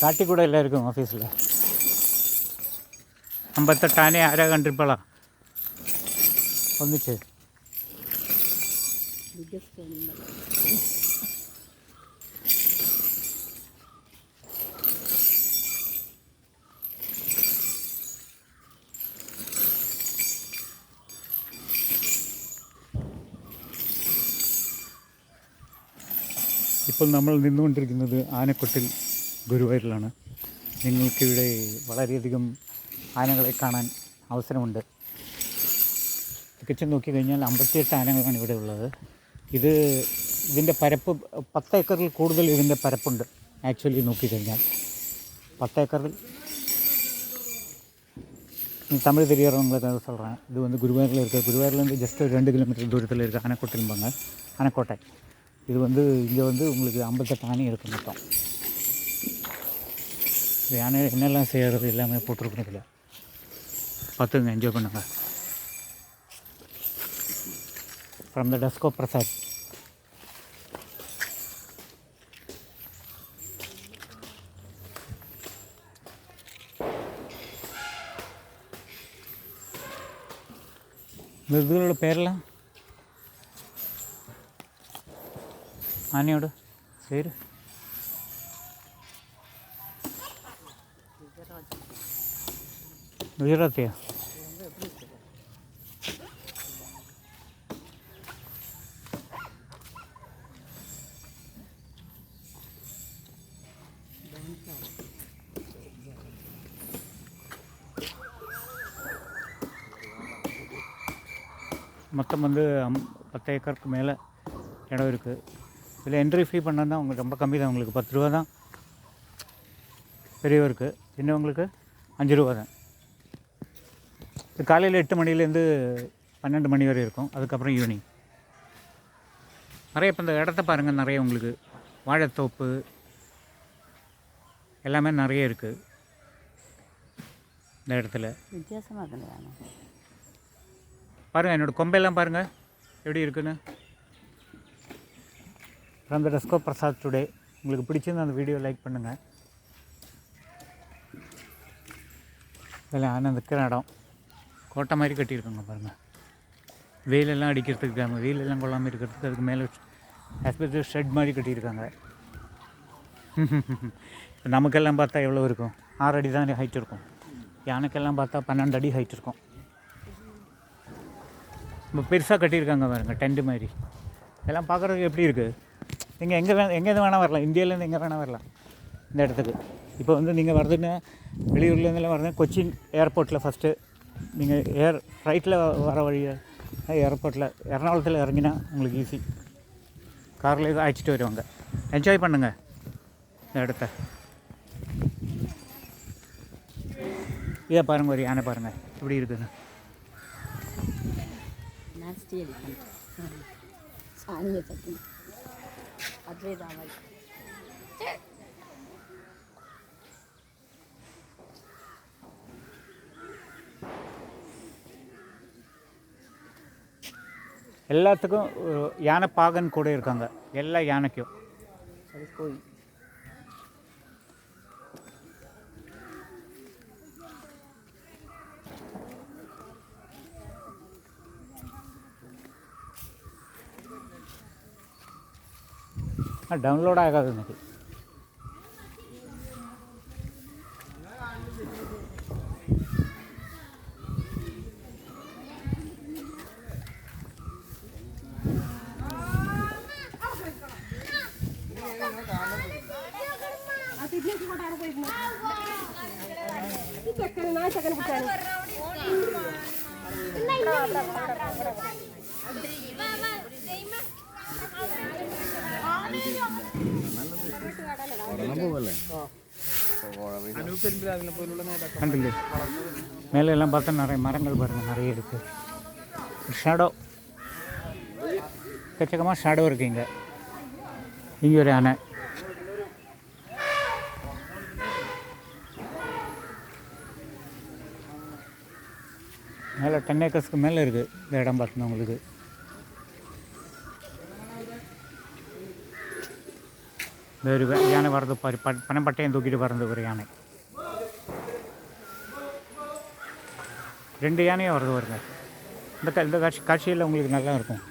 കാട്ടിക്കൂടെ എല്ലാവർക്കും ഓഫീസിൽ 58 ആനയെ ആരാ കണ്ടിപ്പോളാ ഒന്നിച്ച് ഇപ്പോൾ നമ്മൾ നിന്നുകൊണ്ടിരിക്കുന്നത് ആനക്കൊട്ടിൽ ഗുരുവായൂരിലാണ്. നിങ്ങൾക്കിവിടെ വളരെയധികം ആനകളെ കാണാൻ അവസരമുണ്ട്. തികച്ചും നോക്കിക്കഴിഞ്ഞാൽ 58 ആനകളാണ് ഇവിടെ ഉള്ളത്. ഇതിൻ്റെ പരപ്പ് 10 ഏക്കറിൽ കൂടുതൽ ഇതിൻ്റെ പരപ്പുണ്ട്. ആക്ച്വലി നോക്കിക്കഴിഞ്ഞാൽ 10 ഏക്കറിൽ தமிழ் தெரியாதவங்களுக்கு சொல்கிறேன். இது வந்து குருவாயூரில் இருக்குது. குருவாயூர்லேருந்து ஜஸ்ட் 2 கிலோமீட்டர் தூரத்தில் இருக்குது ஆனைக்கோட்டைம்பாங்க, ஆனைக்கோட்டை. இது வந்து இங்கே வந்து உங்களுக்கு 58 ஆனை இருக்குது மொத்தம். யானை என்னெல்லாம் செய்கிறது எல்லாமே போட்டிருக்கணுங்கள பார்த்துங்க, என்ஜாய் பண்ணுங்க. From the desk of Prasad. இந்த இதுகளோட பேரெல்லாம் ஆனையோட பேர் குஜராத்தியா? மொத்தம் வந்து 10 ஏக்கருக்கு மேலே இடம் இருக்குது. இதில் என்ட்ரி ஃபீ பண்ணால் தான் உங்களுக்கு ரொம்ப கம்மி தான். உங்களுக்கு 10 ரூபா தான் பெரியவருக்கு, சின்னவங்களுக்கு 5 ரூபா தான். இது காலையில் 8 மணிலேருந்து 12 மணி வரை இருக்கும். அதுக்கப்புறம் ஈவினிங் நிறைய இப்போ இந்த இடத்த பாருங்கள், நிறைய உங்களுக்கு வாழைத்தோப்பு எல்லாமே நிறைய இருக்குது இந்த இடத்துல. வித்தியாசமாக இருக்குது பாருங்கள், என்னோடய கொம்பெல்லாம் பாருங்கள் எப்படி இருக்குன்னு. From the desk of Prasad today. உங்களுக்கு பிடிச்சிருந்து அந்த வீடியோ லைக் பண்ணுங்கள். இதில் ஆனால் நிற்கிற இடம் கோட்டை மாதிரி கட்டியிருக்காங்க பாருங்கள். வெயிலெல்லாம் அடிக்கிறதுக்கு, வெயிலெல்லாம் கொள்ளாமல் இருக்கிறதுக்கு அதுக்கு மேலே ஆஸ்பெக்ட் ஷெட் மாதிரி கட்டியிருக்காங்க. இப்போ நமக்கெல்லாம் பார்த்தா எவ்வளோ இருக்கும்? 6 அடி தான் ஹைட் இருக்கும். யானைக்கெல்லாம் பார்த்தா 12 அடி ஹைட் இருக்கும். இப்போ பெருசாக கட்டியிருக்காங்க பாருங்கள், டென்ட் மாதிரி. இதெல்லாம் பார்க்குறதுக்கு எப்படி இருக்குது? நீங்கள் எங்கேருந்து வேணால் வரலாம், இந்தியாவிலேருந்து எங்கே வேணால் வரலாம் இந்த இடத்துக்கு. இப்போ வந்து நீங்கள் வரதுன்னு வெளியூர்லேருந்துலாம் வரது கொச்சின் ஏர்போர்ட்டில் ஃபஸ்ட்டு நீங்கள் ஃப்ளைட்டில் வர வழியாக ஏர்போர்ட்டில் எர்ணாகுளத்தில் இறங்கினா உங்களுக்கு ஈஸி. கார்லேயே அழைச்சிட்டு வருவாங்க. என்ஜாய் பண்ணுங்கள் இந்த இடத்த. இதை பாருங்கள், ஒரு யானை பாருங்கள் எப்படி இருக்குதுன்னு. எல்லாத்துக்கும் யானை பாகன் கூட இருக்காங்க, எல்லா யானைக்கும். డౌన్లోడ్ ఆగదు నాకు. கண்டில்லை மேலே எல்லாம் பார்த்தா நிறைய மரங்கள் பாருங்கள், நிறைய இருக்குது. ஷேடோ எக்கச்சக்கமாக ஷேடோ இருக்குது. இங்கே ஒரு யானை. மேலே 10 ஏக்கர்ஸ்க்கு மேலே இருக்குது இந்த இடம் பார்த்தீங்கன்னா உங்களுக்கு. இந்த ஒரு யானை வரது பாரு, பனம்பட்டையும் தூக்கிட்டு வரது ஒரு யானை. 2 யானையும் வரது வருங்க. இந்த காட்சியில் உங்களுக்கு நல்லா இருக்கும்.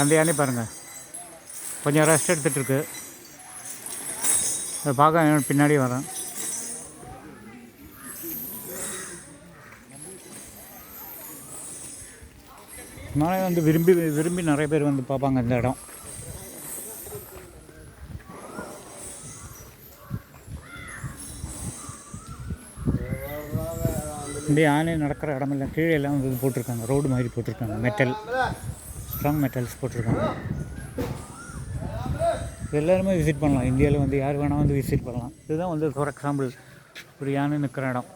அந்த யானை பாருங்கள், கொஞ்சம் ரெஸ்ட் எடுத்துகிட்ருக்கு. அதை பார்க்க பின்னாடி வரேன். நானே வந்து விரும்பி நிறைய பேர் வந்து பார்ப்பாங்க இந்த இடம். இந்த யானை நடக்கிற இடமெல்லாம் கீழே எல்லாம் வந்து போட்டிருக்காங்க, ரோடு மாதிரி போட்டிருக்காங்க, மெட்டல் ஸ்ட்ராங் மெட்டல்ஸ் போட்டிருக்காங்க. எல்லாருமே விசிட் பண்ணலாம். இந்தியாவில் வந்து யார் வேணால் வந்து விசிட் பண்ணலாம். இதுதான் வந்து ஃபார் எக்ஸாம்பிள் ஒரு யானை நிற்கிற இடம்.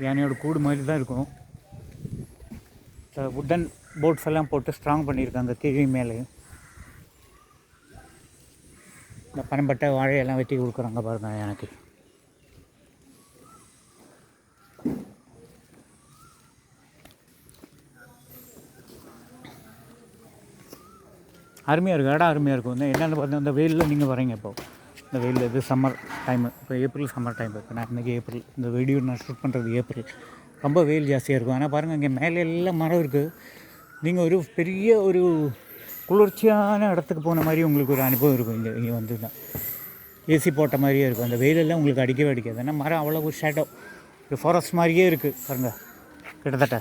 யானையோட கூடு மாதிரி தான் இருக்கும். வுட்டன் போட்ஸ் எல்லாம் போட்டு ஸ்ட்ராங் பண்ணியிருக்காங்க கீழே மேலேயும். இந்த பனம்பட்டை வாழையெல்லாம் வெட்டி கொடுக்குறாங்க பாருங்கள் எனக்கு. அருமையாக இருக்குது, இடம் அருமையாக இருக்கும். என்னென்னு பார்த்தீங்கன்னா இந்த வெயிலில் நீங்கள் வரீங்க. இப்போது இந்த வெயில் இது சம்மர் டைமு, இப்போ ஏப்ரல் சம்மர் டைம். இப்போ நான் இன்றைக்கி ஏப்ரல், இந்த வீடியோ நான் ஷூட் பண்ணுறது ஏப்ரல். ரொம்ப வெயில் ஜாஸ்தியாக இருக்கும். ஆனால் பாருங்கள், இங்கே மேலே எல்லாம் மரம் இருக்குது. நீங்கள் ஒரு பெரிய ஒரு குளிர்ச்சியான இடத்துக்கு போன மாதிரி உங்களுக்கு ஒரு அனுபவம் இருக்கும். இங்கே வந்து தான் ஏசி போட்ட மாதிரியே இருக்கும். அந்த வெயிலெல்லாம் உங்களுக்கு அடிக்கவே அடிக்காது. ஏன்னா மரம் அவ்வளோ ஒரு ஷேடோ, ஒரு ஃபாரஸ்ட் மாதிரியே இருக்குது பாருங்கள். கிட்டத்தட்ட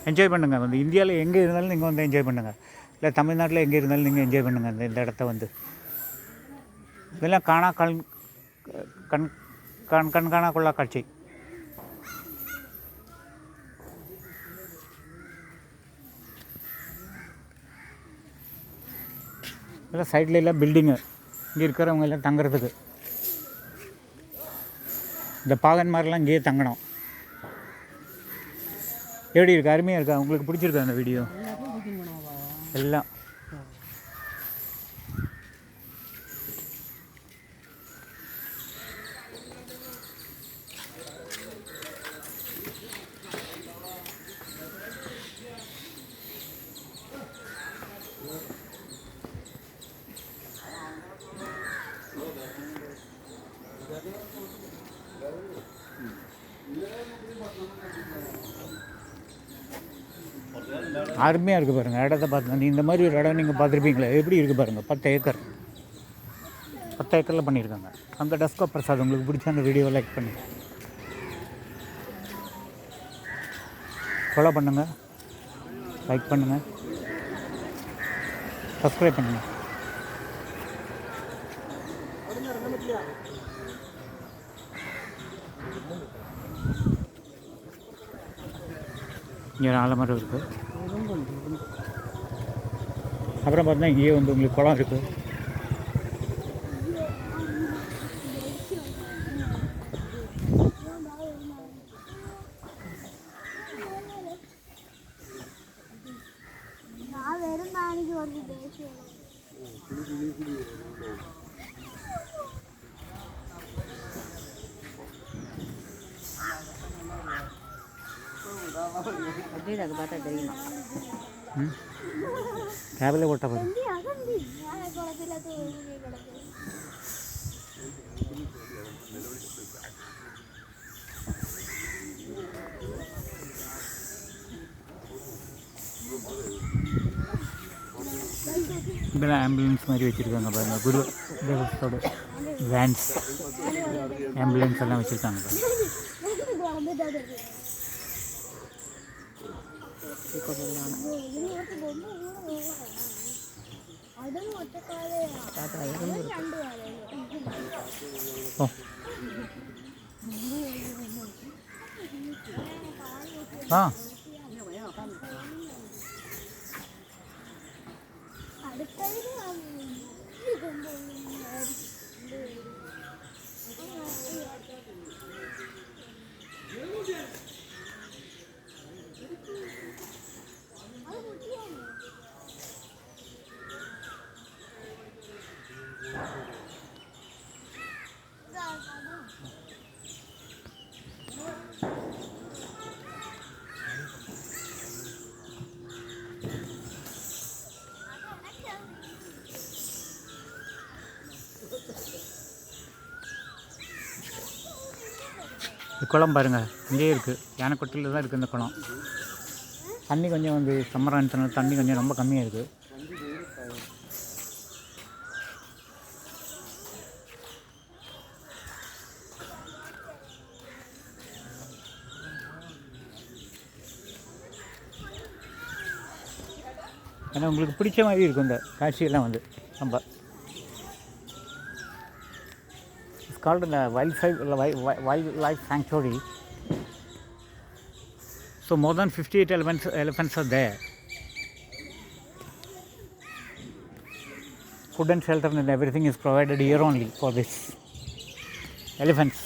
என்ஜாய் பண்ணுங்கள். வந்து இந்தியாவில் எங்கே இருந்தாலும் நீங்கள் வந்து என்ஜாய் பண்ணுங்கள். இல்லை தமிழ்நாட்டில் எங்கே இருந்தாலும் நீங்கள் என்ஜாய் பண்ணுங்கள். இந்த இடத்த வந்து இதெல்லாம் கண்காணா கொள்ளா காட்சி. இதெல்லாம் சைடில் எல்லாம் பில்டிங்கு, இங்கே இருக்கிறவங்க எல்லாம் தங்குறதுக்கு. இந்த பாகன்மாரெலாம் இங்கேயே தங்கணும். எப்படி இருக்குது? அருமையாக இருக்கா? உங்களுக்கு பிடிச்சிருக்கா அந்த வீடியோ? எல்லாம் அருமையாக இருக்குது பாருங்கள். இடத்த பார்த்தா இந்த மாதிரி ஒரு இடம் நீங்கள் பார்த்துருப்பீங்களே, எப்படி இருக்குது பாருங்கள். 10 ஏக்கரில் பண்ணியிருக்காங்க. அங்கே டஸ்கோ பிரசாத். உங்களுக்கு பிடிச்ச அந்த வீடியோவை லைக் பண்ணி ஃபாலோ பண்ணுங்கள், லைக் பண்ணுங்கள், சப்ஸ்கிரைப் பண்ணுங்கள். இங்கே ஆலமரம் இருக்குது. அப்புறம் பார்த்தீங்கன்னா இங்கேயே வந்து உங்களுக்கு குளம் இருக்குது. அது பார்த்தா தெரியுமா? கேபிளே போட்டா போதும். இதெல்லாம் ஆம்புலன்ஸ் மாதிரி வச்சுருக்காங்க பாருங்கள். குரு தேவத்தோட வேன்ஸ் ஆம்புலன்ஸ் எல்லாம் வச்சுருக்காங்க பாருங்கள். ഓ ആ குளம் பாருங்கள், இங்கேயே இருக்குது. யானைக்கொட்டியில் தான் இருக்குது இந்த குளம். தண்ணி கொஞ்சம் வந்து சம்மர் ஆனதுனால தண்ணி கொஞ்சம் ரொம்ப கம்மியாக இருக்குது. ஏன்னா உங்களுக்கு பிடிச்ச மாதிரி இருக்கும் இந்த காட்சியெல்லாம் வந்து ரொம்ப. It's called the wildlife sanctuary. So more than 58 elephants are there. Food and shelter and everything is provided here only for this elephants.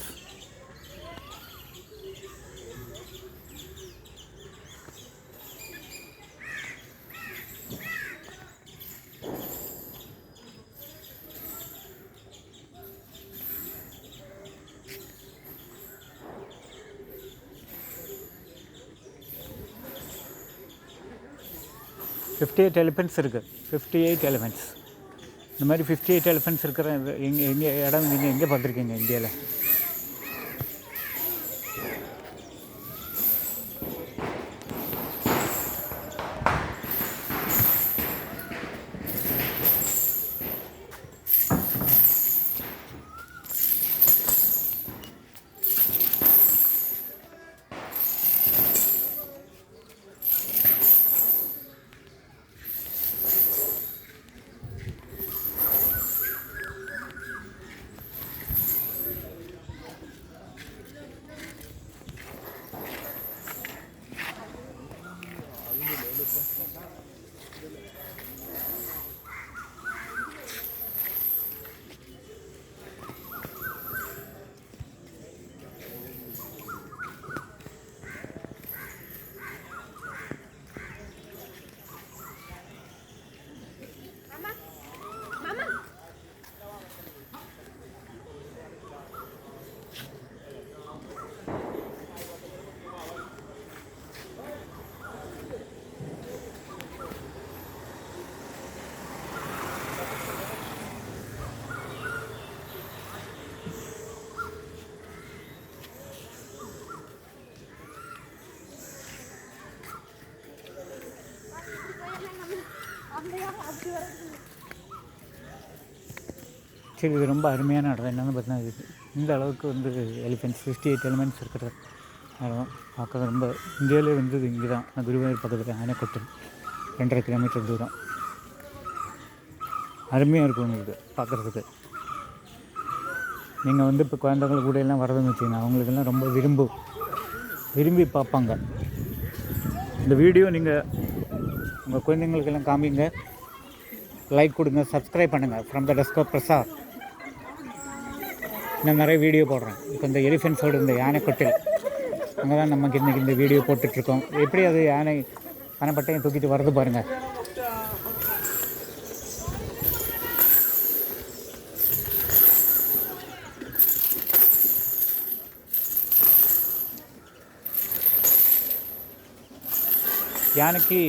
$58 elephants இருக்குது. 58 elephants. இந்த மாதிரி 58 elephants இருக்கிற எங்கே இடம் நீங்கள் எங்கே பார்த்துருக்கீங்க இந்தியாவில்? சரி, இது ரொம்ப அருமையான இடம். என்னென்னு பார்த்தீங்கன்னா இது இந்த அளவுக்கு வந்து எலிஃபென்ட்ஸ் 58 எலிமெண்ட்ஸ் இருக்கிற இடம் பார்க்க ரொம்ப. இந்தியாவிலே வந்து இங்கே தான் குருவாயூர் பக்கத்தில் ஆனைக்கொட்டல் 2.5 கிலோமீட்டர் தூரம். அருமையாக இருக்கும் உங்களுக்கு பார்க்குறதுக்கு. நீங்கள் வந்து இப்போ குழந்தைகள் கூட எல்லாம் வரதுன்னு வச்சிங்கன்னா அவங்களுக்கெல்லாம் ரொம்ப விரும்பி பார்ப்பாங்க. இந்த வீடியோ நீங்கள் உங்கள் குழந்தைங்களுக்கெல்லாம் காமிங்க, லைக் கொடுங்க, சப்ஸ்கிரைப் பண்ணுங்கள். From the desk of Prasad. நான் நிறைய வீடியோ போடுறேன். இப்போ இந்த எலிஃபென்ட்ஸோடு இந்த யானைக்கொட்டில் அங்கே தான் நமக்கு இன்றைக்கி இந்த வீடியோ போட்டுட்ருக்கோம். எப்படி அது யானைப்பட்டையும் தூக்கிட்டு வரது பாருங்கள். யானைக்கு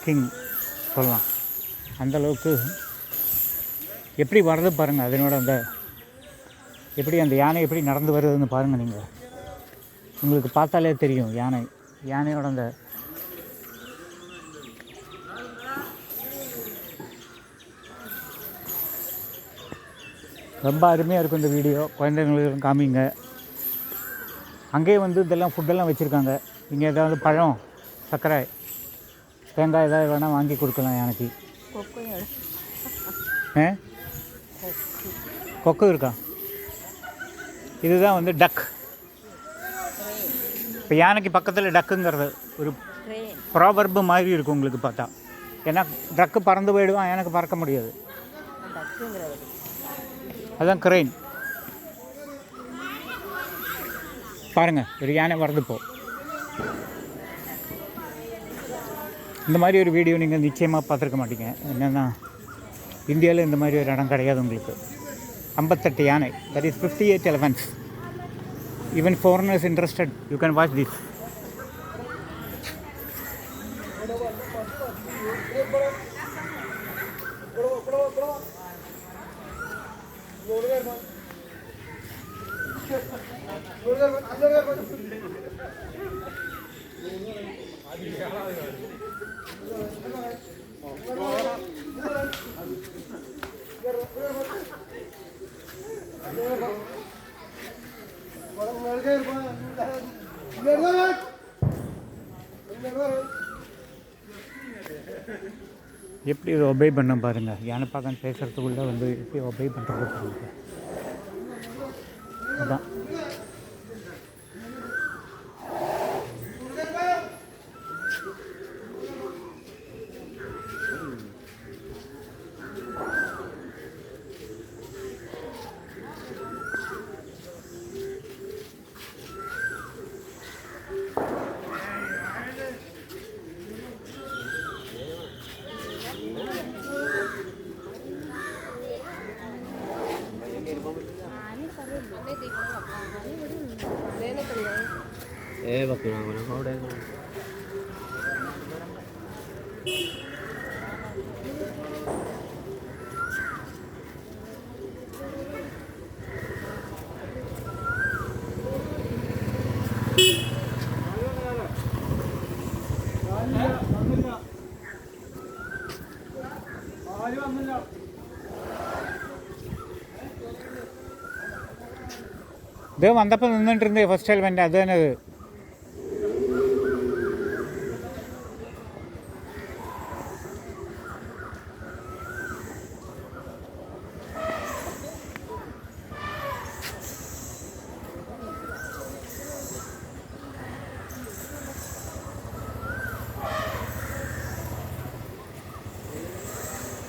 கிங் சொல்லலாம். அந்தளவுக்கு எப்படி வர்றது பாருங்கள். அதனோட அந்த எப்படி அந்த யானை எப்படி நடந்து வருதுன்னு பாருங்கள். நீங்கள் உங்களுக்கு பார்த்தாலே தெரியும் யானை யானையோட அந்த ரொம்ப அருமையாக இருக்கும் இந்த வீடியோ. குழந்தைங்களுக்கு காமிங்க. அங்கேயே வந்து இதெல்லாம் ஃபுட்டெல்லாம் வச்சுருக்காங்க. நீங்கள் ஏதாவது பழம், சர்க்கரை, தேங்காய் ஏதாவது வேணால் வாங்கி கொடுக்கலாம் யானைக்கு. கொக்கு இருக்கா? இதுதான் வந்து டக். இப்போ யானைக்கு பக்கத்தில் டக்குங்கிறது ஒரு ப்ராவர்பு மாதிரி இருக்கும் உங்களுக்கு பார்த்தா. ஏன்னா டக்கு பறந்து போயிடுவான், எனக்கு பறக்க முடியாது. அதுதான் கிரெயின். பாருங்கள், ஒரு யானை வரது போ. இந்த மாதிரி ஒரு வீடியோ நீங்கள் நிச்சயமாக பார்த்துருக்க மாட்டீங்க. என்னென்னா இந்தியாவில் இந்த மாதிரி ஒரு இடம் கிடையாது உங்களுக்கு. 58 யானை, that is 58 elephants. Even foreigners interested, you can watch this. எப்படி இது ஒபே பண்ண பாருங்கள். யானை பார்க்க பேசுகிறதுக்குள்ளே வந்து எப்படி ஒபே பண்ணுறது பாருங்க. அதான் ഇത് വന്നപ്പോൾ നിന്നിട്ടുണ്ട് ഫസ്റ്റ് ഹെൽമെറ്റ്. അത് തന്നെ അത്.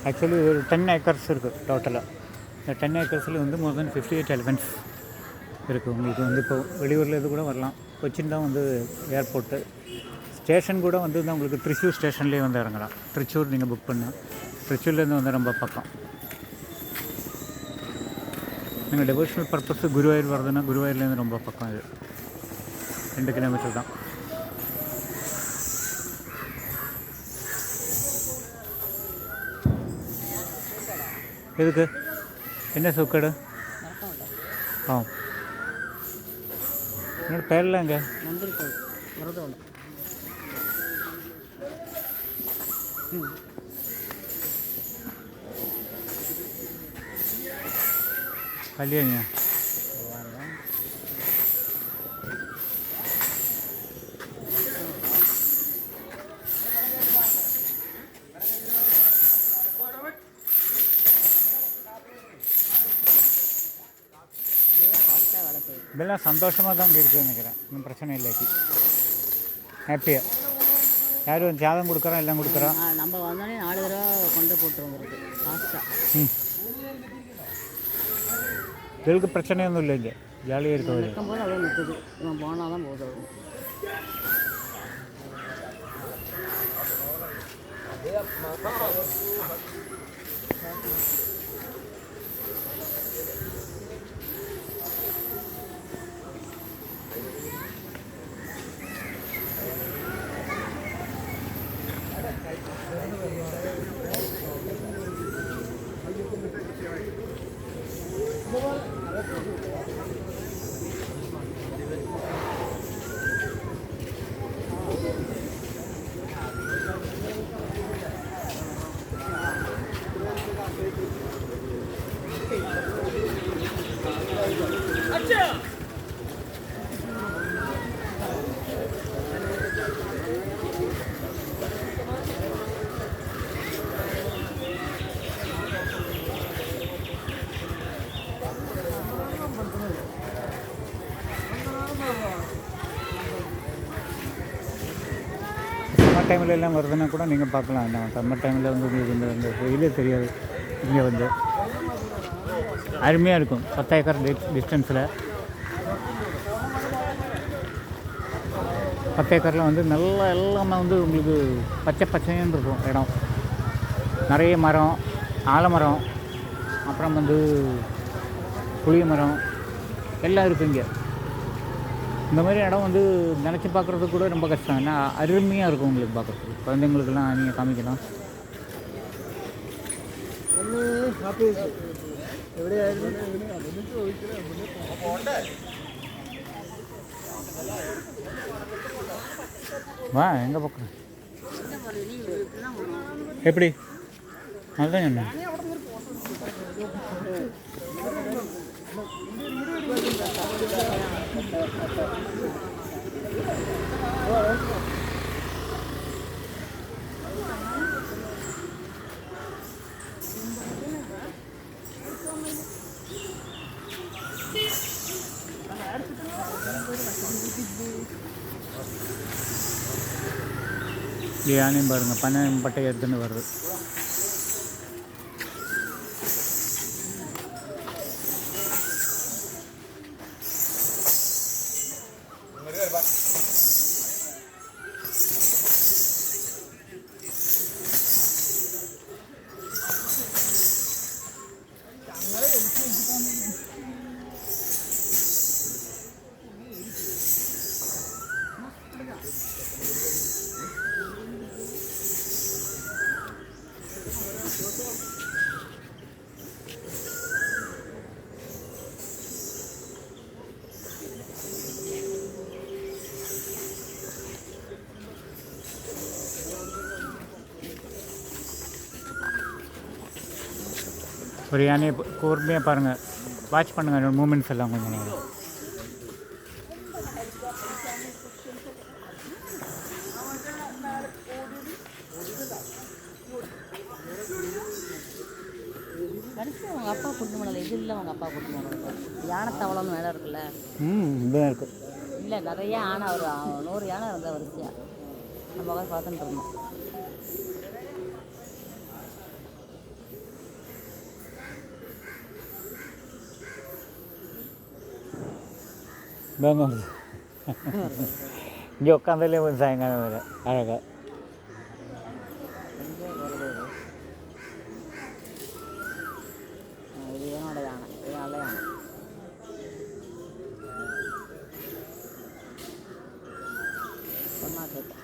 ஆக்சுவலி ஒரு 10 ஏக்கர்ஸ் இருக்குது டோட்டலாக. இந்த 10 ஏக்கர்ஸில் வந்து மோர் தென் 58 எலிஃபெண்ட்ஸ் இருக்குது. உங்களுக்கு வந்து இப்போ வெளியூரில் இது கூட வரலாம். கொச்சின் தான் வந்து ஏர்போர்ட்டு. ஸ்டேஷன் கூட வந்து உங்களுக்கு த்ரிச்சூர் ஸ்டேஷன்லேயே வந்து இறங்கலாம். த்ரிச்சூர் நீங்கள் புக் பண்ணால் த்ரிச்சூர்லேருந்து வந்து ரொம்ப பக்கம். நீங்கள் டெவோஷனல் பர்பஸ் குருவாயூர் வருதுன்னா குருவாயூர்லேருந்து ரொம்ப பக்கம். இது 2 கிலோமீட்டர் தான். எதுக்கு? என்ன சூக்கடு? ஆ, என்னோட பேரெல்லாம் எங்கே? கல்யாணியா? இதெல்லாம் சந்தோஷமாக தான் இங்கே இருக்குதுன்னு நினைக்கிறேன். ஒன்றும் பிரச்சனை இல்லாட்டி ஹாப்பியாக யார் வந்து ஜாதகம் கொடுக்குறோம், எல்லாம் கொடுக்குறோம். நம்ம வந்தோடனே 4 தடவை கொண்டு போட்டு வந்துருக்கு ஃபாஸ்ட்டாக. இதுக்கு பிரச்சனையொன்றும் இல்லை. இங்கே ஜாலியாக இருக்குது. இருக்கும்போது அவ்வளோ நிற்குது. நம்ம போனால் தான் போதும். டைமில் எல்லாம் வருதுன்னா கூட நீங்கள் பார்க்கலாம். என்ன சம்மர் டைமில் வந்து உங்களுக்கு இந்த வெயிலே தெரியாது. இங்கே வந்து அருமையாக இருக்கும். 10 ஏக்கர் டிஸ்டன்ஸில் 10 ஏக்கரில் வந்து நல்லா எல்லாமே வந்து உங்களுக்கு பச்சை பச்சைன்னு இருக்கும் இடம். நிறைய மரம், ஆலமரம், அப்புறம் வந்து புளிய மரம் எல்லாம் இருக்குது இங்கே. இந்த மாதிரி இடம் வந்து நினச்சி பார்க்குறதுக்கு கூட ரொம்ப கஷ்டம். ஏன்னா அருமையாக இருக்கும் உங்களுக்கு பார்க்குறதுக்கு. குழந்தைங்களுக்கெல்லாம் நீங்கள் காமிக்கலாம். வா எங்கே பார்க்குறேன் எப்படி அதுதான் என்ன யானையும் பாருங்கள் பனை பட்டை எடுத்துன்னு வருது. ஒரு யானையை கூர்மையாக பாருங்கள், வாட்ச் பண்ணுங்கள் மூமெண்ட்ஸ் எல்லாம் கொஞ்சம் நேரம். கடைசி அவங்க அப்பா கூட்டு போனல இது இல்லை. அவங்க அப்பா கூட்டு போனது யானை தவளம்னு வேலை இருக்குல்ல. இதுதான் இருக்குது. இல்லை நிறைய யானை ஒரு 100 யானை இருந்தால் வரிசையாக நம்ம பார்த்துட்டு இருந்தோம். இங்கே உட்காந்தாலே ஒரு சாயங்காலம் வேறு அழகாக. இது என்னோட யானை, இது நல்ல யானை. சொன்னா கேட்கும்.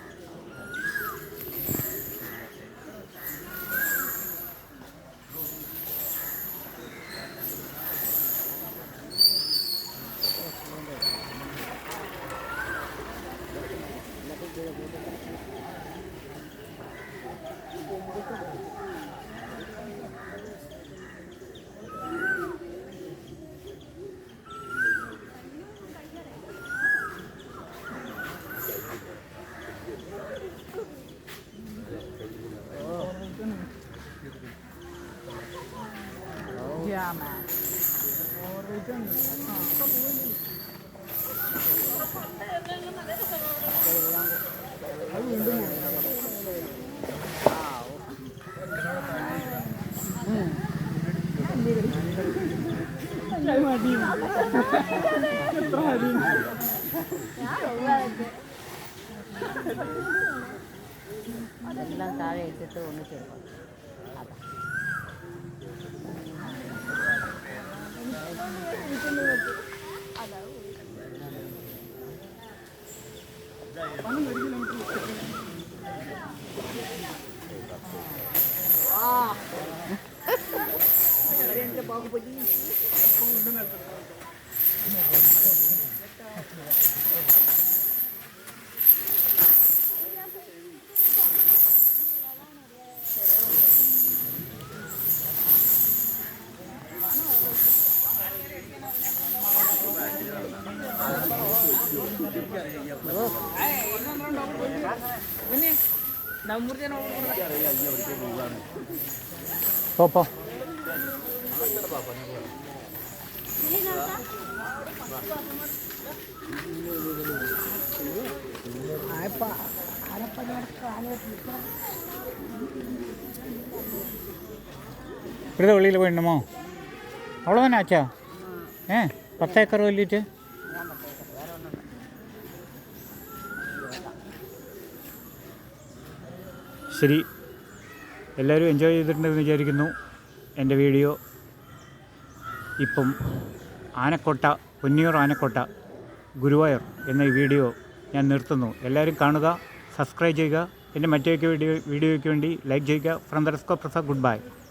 Yeah, man. அதெல்லாம் தாழை எடுத்துட்டு ஒன்று சேர்ப்போம். அதான் போ apa இப்படிதான் வெளியில் போயிடணுமோ? அவ்வளோதானே ஆச்சா? 10 ஏக்கர் சொல்லிட்டு. ശരി, എല്ലാവരും എൻജോയ് ചെയ്തിട്ടുണ്ടെന്ന് വിചാരിക്കുന്നു എൻ്റെ വീഡിയോ. ഇപ്പം ആനക്കോട്ട, പൊന്നിയൂർ ആനക്കോട്ട ഗുരുവായൂർ എന്ന ഈ വീഡിയോ ഞാൻ നിർത്തുന്നു. എല്ലാവരും കാണുക, സബ്സ്ക്രൈബ് ചെയ്യുക. എൻ്റെ മറ്റൊക്കെ വീഡിയോയ്ക്ക് വേണ്ടി ലൈക്ക് ചെയ്യുക. From the desk of Prasad, good bye.